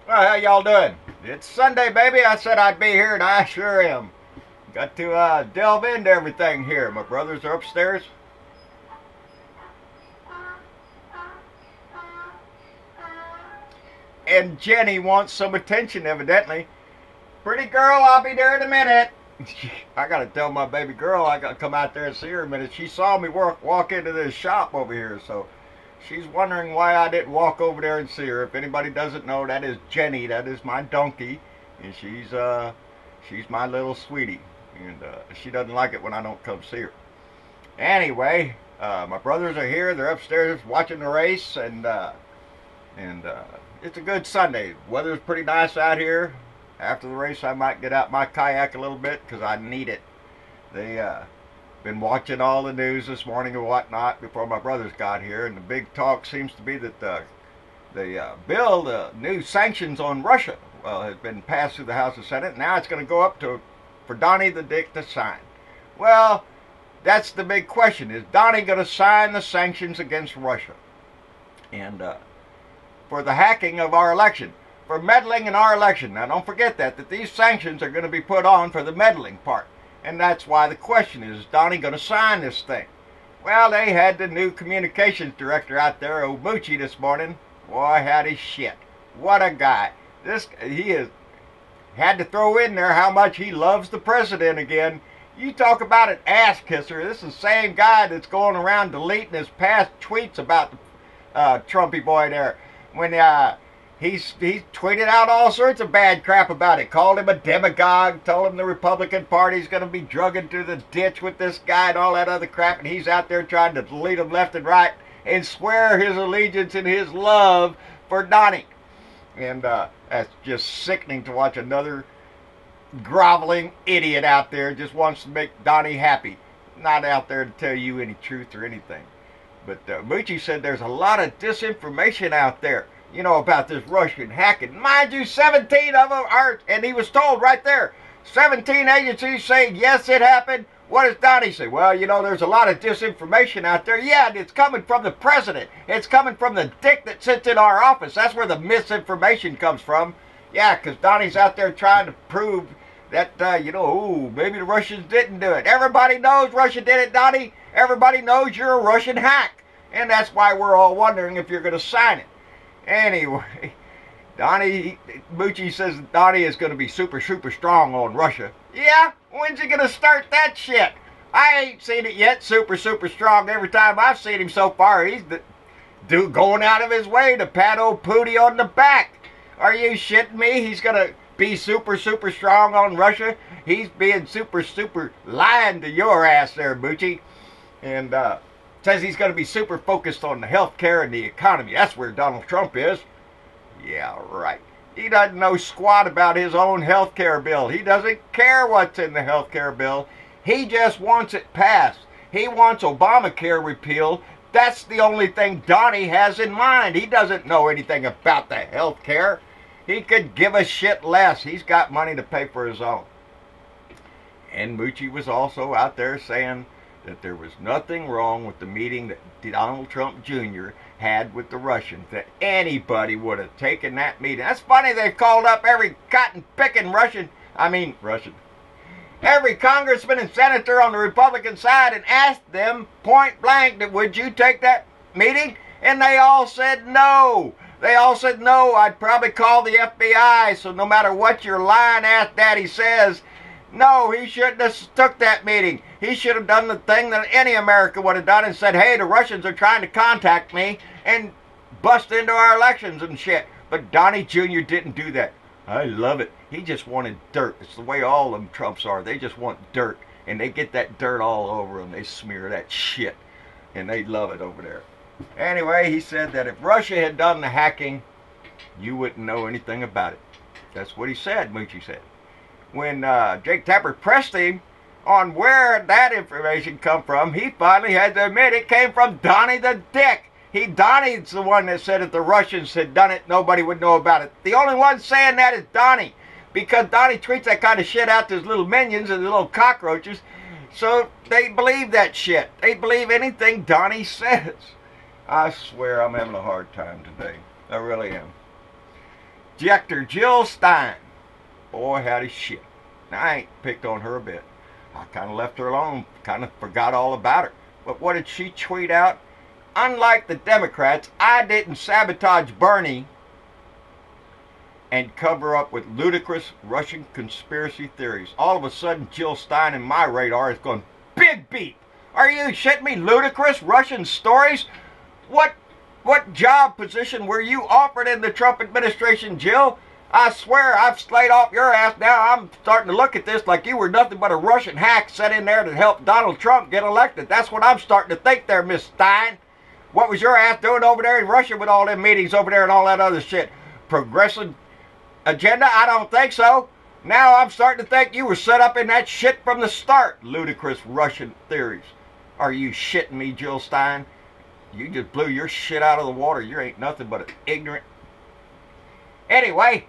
Well, how y'all doing? It's Sunday, baby. I said I'd be here, and I sure am. Got to delve into everything here. My brothers are upstairs. And Jenny wants some attention, evidently. Pretty girl, I'll be there in a minute. I gotta tell my baby girl I gotta come out there and see her a minute. She saw me walk into this shop over here, so she's wondering why I didn't walk over there and see her. If anybody doesn't know, that is Jenny. That is my donkey, and she's my little sweetie, and she doesn't like it when I don't come see her. Anyway, my brothers are here. They're upstairs watching the race, and it's a good Sunday. Weather's pretty nice out here. After the race, I might get out my kayak a little bit because I need it. They been watching all the news this morning and whatnot before my brothers got here, and the big talk seems to be that the bill, the new sanctions on Russia, has been passed through the House and Senate. Now it's going to go up for Donnie the Dick to sign. Well, that's the big question: is Donnie going to sign the sanctions against Russia, and for the hacking of our election, for meddling in our election? Now, don't forget that these sanctions are going to be put on for the meddling part. And that's why the question is Donnie going to sign this thing? Well, they had the new communications director out there, Obuchi, this morning. Boy, howdy shit. What a guy. He has had to throw in there how much he loves the president again. You talk about an ass kisser. This is the same guy that's going around deleting his past tweets about the Trumpy boy there. When He's tweeted out all sorts of bad crap about it. Called him a demagogue. Told him the Republican Party's going to be drug into the ditch with this guy and all that other crap. And he's out there trying to delete him left and right and swear his allegiance and his love for Donnie. And that's just sickening to watch another groveling idiot out there just wants to make Donnie happy. Not out there to tell you any truth or anything. But Mucci said there's a lot of disinformation out there, you know, about this Russian hacking. Mind you, 17 of them are, and he was told right there, 17 agencies saying, yes, it happened. What does Donnie say? Well, you know, there's a lot of disinformation out there. Yeah, it's coming from the president. It's coming from the dick that sits in our office. That's where the misinformation comes from. Yeah, because Donnie's out there trying to prove that, you know, ooh, maybe the Russians didn't do it. Everybody knows Russia did it, Donnie. Everybody knows you're a Russian hack. And that's why we're all wondering if you're going to sign it. Anyway, Mucci says Donnie is going to be super strong on Russia. Yeah? When's he going to start that shit? I ain't seen it yet, super strong. Every time I've seen him so far, he's going out of his way to pat old Pooty on the back. Are you shitting me? He's going to be super strong on Russia? He's being super lying to your ass there, Mucci. And, says he's going to be super focused on the health care and the economy. That's where Donald Trump is. Yeah, right. He doesn't know squat about his own health care bill. He doesn't care what's in the health care bill. He just wants it passed. He wants Obamacare repealed. That's the only thing Donnie has in mind. He doesn't know anything about the health care. He could give a shit less. He's got money to pay for his own. And Mucci was also out there saying that there was nothing wrong with the meeting that Donald Trump Jr. had with the Russians, that anybody would have taken that meeting. That's funny, they've called up every cotton-picking every congressman and senator on the Republican side and asked them point blank that would you take that meeting? And they all said no. They all said no. I'd probably call the FBI, so no matter what your lying-ass daddy says, no, he shouldn't have took that meeting. He should have done the thing that any American would have done and said, hey, the Russians are trying to contact me and bust into our elections and shit. But Donnie Jr. didn't do that. I love it. He just wanted dirt. It's the way all of them Trumps are. They just want dirt. And they get that dirt all over them. They smear that shit. And they love it over there. Anyway, he said that if Russia had done the hacking, you wouldn't know anything about it. That's what he said, Mucci said. When Jake Tapper pressed him on where that information come from, he finally had to admit it came from Donnie the Dick. Donnie's the one that said if the Russians had done it, nobody would know about it. The only one saying that is Donnie, because Donnie tweets that kind of shit out to his little minions and his little cockroaches, so they believe that shit. They believe anything Donnie says. I swear I'm having a hard time today. I really am. objector Jill Stein. Boy, howdy shit. Now, I ain't picked on her a bit. I kind of left her alone, kind of forgot all about her. But what did she tweet out? Unlike the Democrats, I didn't sabotage Bernie and cover up with ludicrous Russian conspiracy theories. All of a sudden, Jill Stein in my radar is going, big beep. Are you shitting me? Ludicrous Russian stories? What job position were you offered in the Trump administration, Jill? I swear I've slayed off your ass now. I'm starting to look at this like you were nothing but a Russian hack set in there to help Donald Trump get elected. That's what I'm starting to think there, Miss Stein. What was your ass doing over there in Russia with all them meetings over there and all that other shit? Progressive agenda? I don't think so. Now I'm starting to think you were set up in that shit from the start. Ludicrous Russian theories. Are you shitting me, Jill Stein? You just blew your shit out of the water. You ain't nothing but an ignorant. Anyway,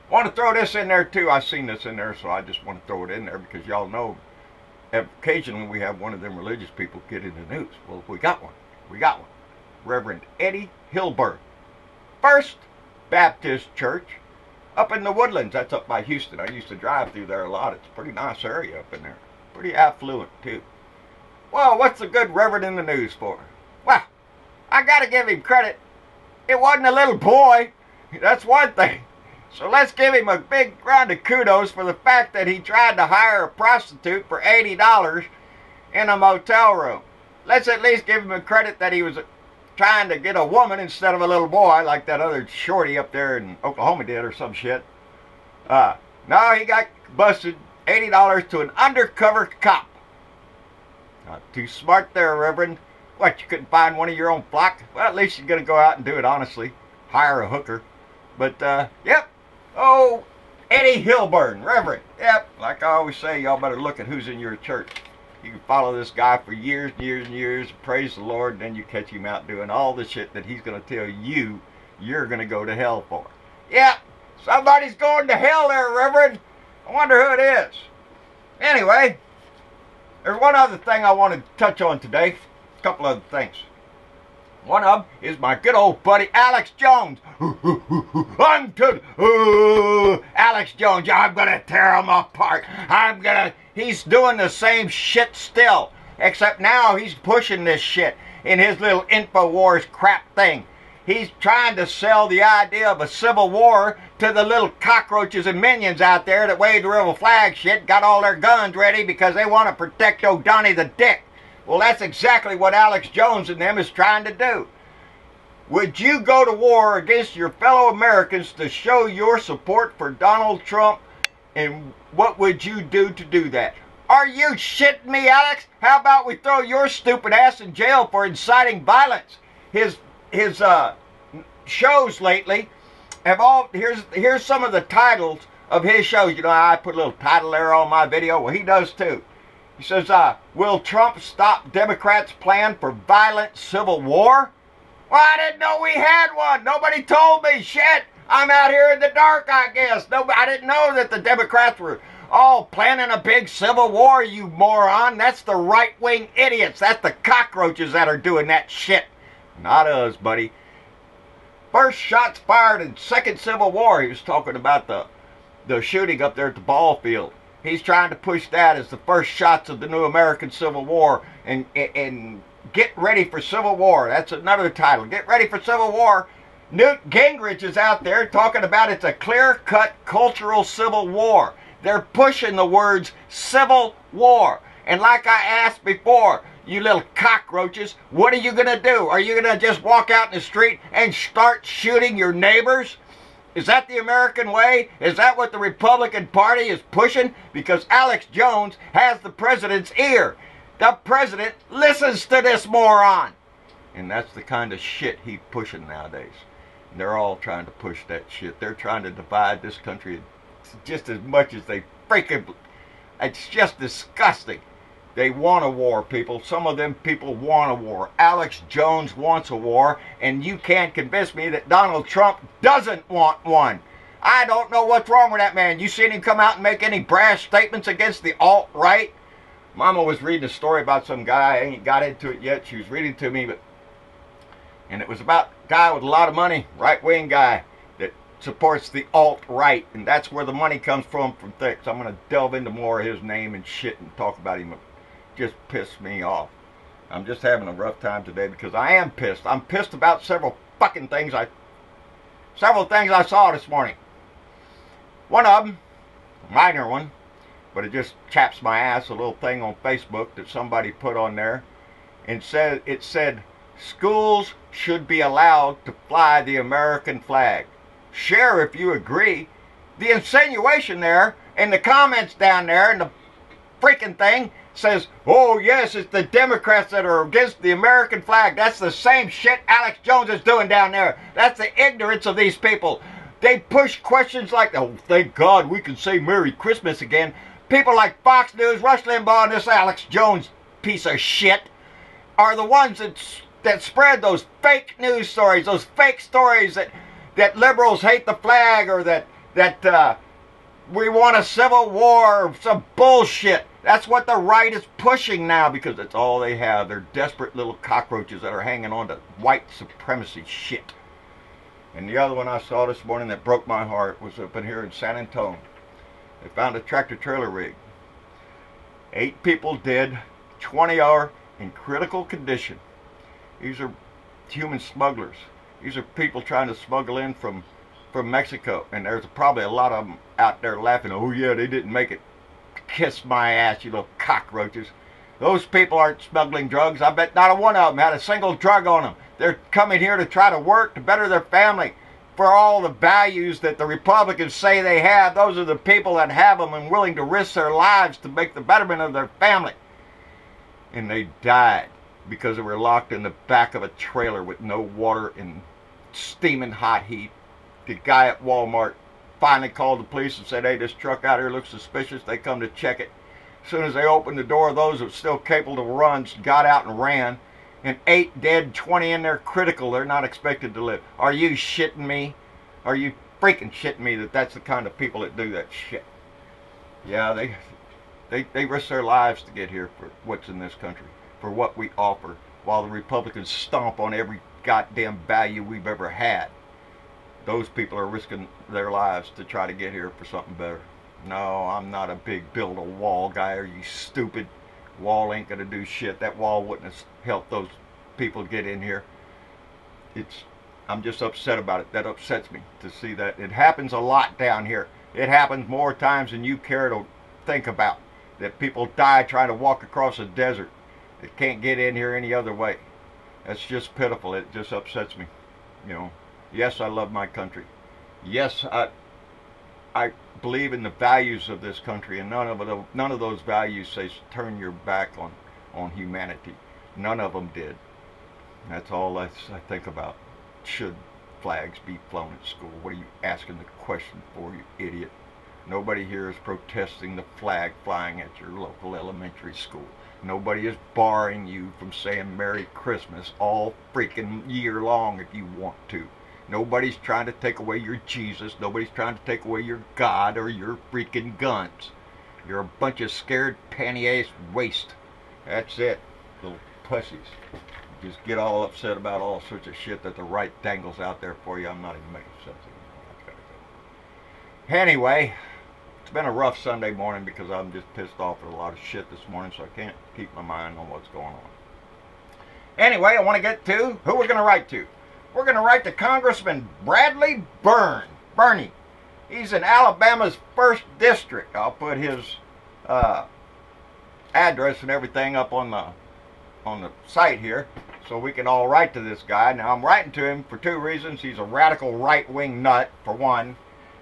want to throw this in there too. I've seen this in there, so I just want to throw it in there because y'all know occasionally we have one of them religious people get in the news. Well, we got one. We got one. Reverend Eddie Hilberg, First Baptist Church up in the Woodlands. That's up by Houston. I used to drive through there a lot. It's a pretty nice area up in there. Pretty affluent too. Well, what's the good reverend in the news for? Well, I got to give him credit. It wasn't a little boy. That's one thing. So let's give him a big round of kudos for the fact that he tried to hire a prostitute for $80 in a motel room. Let's at least give him a credit that he was trying to get a woman instead of a little boy like that other shorty up there in Oklahoma did or some shit. No, he got busted $80 to an undercover cop. Not too smart there, Reverend. What, you couldn't find one of your own flock? Well, at least you're going to go out and do it honestly. Hire a hooker. But, yep. Oh, Eddie Hilburn, Reverend. Yep, like I always say, y'all better look at who's in your church. You can follow this guy for years and years and years, praise the Lord, and then you catch him out doing all the shit that he's going to tell you you're going to go to hell for. Yep, somebody's going to hell there, Reverend. I wonder who it is. Anyway, there's one other thing I want to touch on today. A couple other things. One of them is my good old buddy Alex Jones. I'm good. Alex Jones, I'm going to tear him apart. He's doing the same shit still. Except now he's pushing this shit in his little InfoWars crap thing. He's trying to sell the idea of a civil war to the little cockroaches and minions out there that wave the rebel flag shit, got all their guns ready because they want to protect O'Donnell the Dick. Well, that's exactly what Alex Jones and them is trying to do. Would you go to war against your fellow Americans to show your support for Donald Trump? And what would you do to do that? Are you shitting me, Alex? How about we throw your stupid ass in jail for inciting violence? His shows lately have all... Here's some of the titles of his shows. You know, I put a little title there on my video. Well, he does too. He says, will Trump stop Democrats' plan for violent civil war? Well, I didn't know we had one. Nobody told me. Shit. I'm out here in the dark, I guess. I didn't know that the Democrats were all planning a big civil war, you moron. That's the right-wing idiots. That's the cockroaches that are doing that shit. Not us, buddy. First shots fired in second Civil War. He was talking about the shooting up there at the ball field. He's trying to push that as the first shots of the new American Civil War. And get ready for Civil War. That's another title. Get ready for Civil War. Newt Gingrich is out there talking about it's a clear-cut cultural civil war. They're pushing the words civil war. And like I asked before, you little cockroaches, what are you going to do? Are you going to just walk out in the street and start shooting your neighbors? Is that the American way? Is that what the Republican Party is pushing? Because Alex Jones has the president's ear. The president listens to this moron. And that's the kind of shit he's pushing nowadays. And they're all trying to push that shit. They're trying to divide this country just as much as they freaking... It's just disgusting. They want a war, people. Some of them people want a war. Alex Jones wants a war, and you can't convince me that Donald Trump doesn't want one. I don't know what's wrong with that man. You seen him come out and make any brash statements against the alt-right? Mama was reading a story about some guy. I ain't got into it yet. She was reading to me, and it was about a guy with a lot of money, right-wing guy, that supports the alt-right, and that's where the money comes from things. I'm going to delve into more of his name and shit and talk about him. It just pissed me off. I'm just having a rough time today because I am pissed. I'm pissed about several things I saw this morning. One of them, a minor one, but it just chaps my ass, a little thing on Facebook that somebody put on there, and it said schools should be allowed to fly the American flag. Share if you agree. The insinuation there and the comments down there and the freaking thing says, oh yes, it's the Democrats that are against the American flag. That's the same shit Alex Jones is doing down there. That's the ignorance of these people. They push questions like, oh thank God we can say Merry Christmas again. People like Fox News, Rush Limbaugh, and this Alex Jones piece of shit are the ones that spread those fake news stories, those fake stories that liberals hate the flag, or that we want a civil war, or some bullshit. That's what the right is pushing now because it's all they have. They're desperate little cockroaches that are hanging on to white supremacy shit. And the other one I saw this morning that broke my heart was up in here in San Antonio. They found a tractor-trailer rig. 8 people dead, 20 are in critical condition. These are human smugglers. These are people trying to smuggle in from Mexico. And there's probably a lot of them out there laughing, oh yeah, they didn't make it. Kiss my ass, you little cockroaches. Those people aren't smuggling drugs. I bet not a one of them had a single drug on them. They're coming here to try to work to better their family. For all the values that the Republicans say they have, those are the people that have them and willing to risk their lives to make the betterment of their family. And they died because they were locked in the back of a trailer with no water and steaming hot heat. The guy at Walmart finally called the police and said, hey, this truck out here looks suspicious. They come to check it. As soon as they opened the door, those that were still capable to run got out and ran. And 8 dead, 20 in there critical. They're not expected to live. Are you shitting me? Are you freaking shitting me that that's the kind of people that do that shit? Yeah, they risk their lives to get here for what's in this country, for what we offer, while the Republicans stomp on every goddamn value we've ever had. Those people are risking their lives to try to get here for something better. No, I'm not a big build a wall guy. Are you stupid? Wall ain't gonna do shit. That wall wouldn't have helped those people get in here. I'm just upset about it. That upsets me to see that. It happens a lot down here. It happens more times than you care to think about. That people die trying to walk across a desert. They can't get in here any other way. That's just pitiful. It just upsets me. You know. Yes, I love my country. Yes, I believe in the values of this country, and none of those values say turn your back on humanity. None of them did. That's all I think about. Should flags be flown at school? What are you asking the question for, you idiot? Nobody here is protesting the flag flying at your local elementary school. Nobody is barring you from saying Merry Christmas all freaking year long if you want to. Nobody's trying to take away your Jesus. Nobody's trying to take away your God or your freaking guns. You're a bunch of scared panty-ass waste. That's it, little pussies. Just get all upset about all sorts of shit that the right dangles out there for you. I'm not even making sense anymore. Anyway, it's been a rough Sunday morning because I'm just pissed off at a lot of shit this morning, so I can't keep my mind on what's going on. Anyway, I want to get to who we're going to write to. We're going to write to Congressman Bradley Burney. He's in Alabama's 1st District. I'll put his address and everything up on the site here so we can all write to this guy. Now, I'm writing to him for 2 reasons. He's a radical right-wing nut, for one.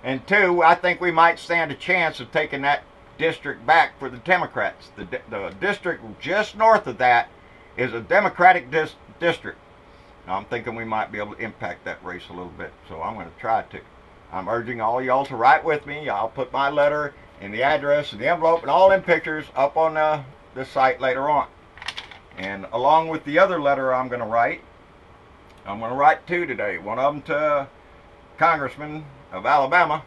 And 2, I think we might stand a chance of taking that district back for the Democrats. The district just north of that is a Democratic district. I'm thinking we might be able to impact that race a little bit, so I'm going to try to. I'm urging all y'all to write with me. I'll put my letter and the address and the envelope and all them pictures up on the site later on. And along with the other letter I'm going to write 2 today. One of them to Congressman of Alabama,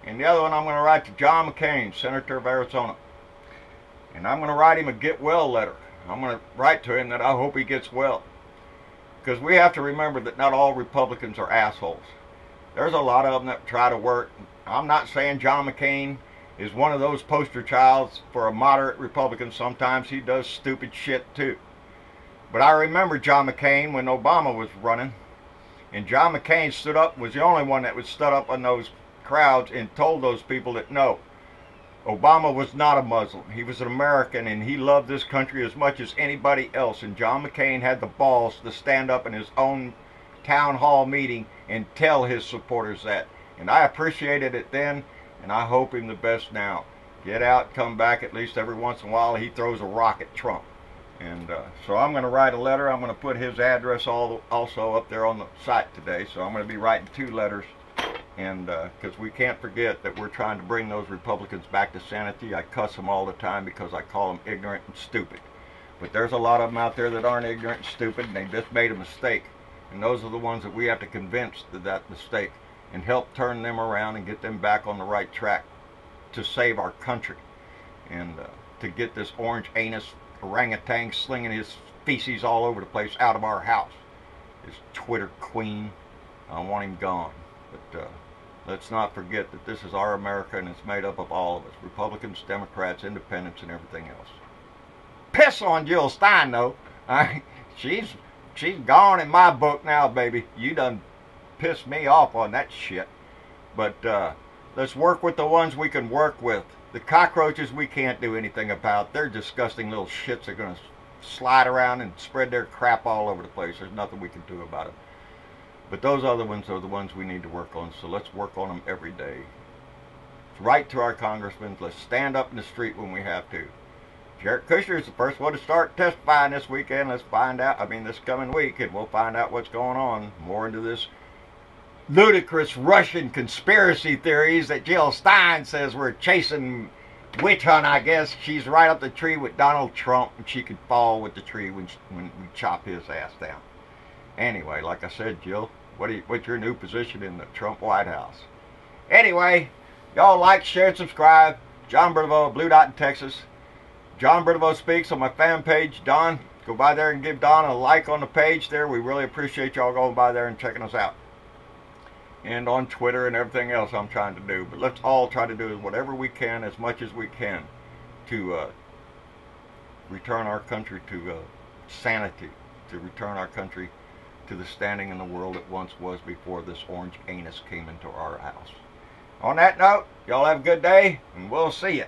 and the other one I'm going to write to John McCain, Senator of Arizona. And I'm going to write him a get well letter. I'm going to write to him that I hope he gets well. Because we have to remember that not all Republicans are assholes. there's a lot of them that try to work. I'm not saying John McCain is one of those poster childs for a moderate Republican. Sometimes he does stupid shit too. But I remember John McCain when Obama was running, and John McCain stood up, was the only one that would stood up in those crowds and told those people that no, Obama was not a Muslim. He was an American, and he loved this country as much as anybody else. And John McCain had the balls to stand up in his own town hall meeting and tell his supporters that. And I appreciated it then, and I hope him the best now. Get out, come back at least every once in a while. He throws a rock at Trump. And so I'm going to write a letter. I'm going to put his address also up there on the site today. So I'm going to be writing 2 letters. And because we can't forget that we're trying to bring those Republicans back to sanity. I cuss them all the time because I call them ignorant and stupid. But there's a lot of them out there that aren't ignorant and stupid, and they just made a mistake. And those are the ones that we have to convince that mistake and help turn them around and get them back on the right track to save our country. And to get this orange anus orangutan slinging his feces all over the place out of our house. This Twitter queen. I want him gone. But let's not forget that this is our America, and it's made up of all of us. Republicans, Democrats, Independents, and everything else. Piss on Jill Stein, though. She's gone in my book now, baby. You done pissed me off on that shit. But let's work with the ones we can work with. The cockroaches we can't do anything about. They're disgusting little shits that are going to slide around and spread their crap all over the place. There's nothing we can do about it. But those other ones are the ones we need to work on, so let's work on them every day. Write to our congressmen. Let's stand up in the street when we have to. Jared Kushner is the first one to start testifying this weekend. Let's find out, this coming week, and we'll find out what's going on. More into this ludicrous Russian conspiracy theories that Jill Stein says we're chasing witch hunt, I guess. She's right up the tree with Donald Trump, and she could fall with the tree when we chop his ass down. Anyway, like I said, Jill, what's your new position in the Trump White House? Anyway, y'all like, share, and subscribe. John Bertavoe, Blue Dot in Texas. John Bertavoe Speaks on my fan page. Don, go by there and give Don a like on the page there. We really appreciate y'all going by there and checking us out. And on Twitter and everything else I'm trying to do. But let's all try to do whatever we can, as much as we can, to return our country to sanity, to return our country to the standing in the world it once was before this orange anus came into our house. On that note, y'all have a good day, and we'll see you.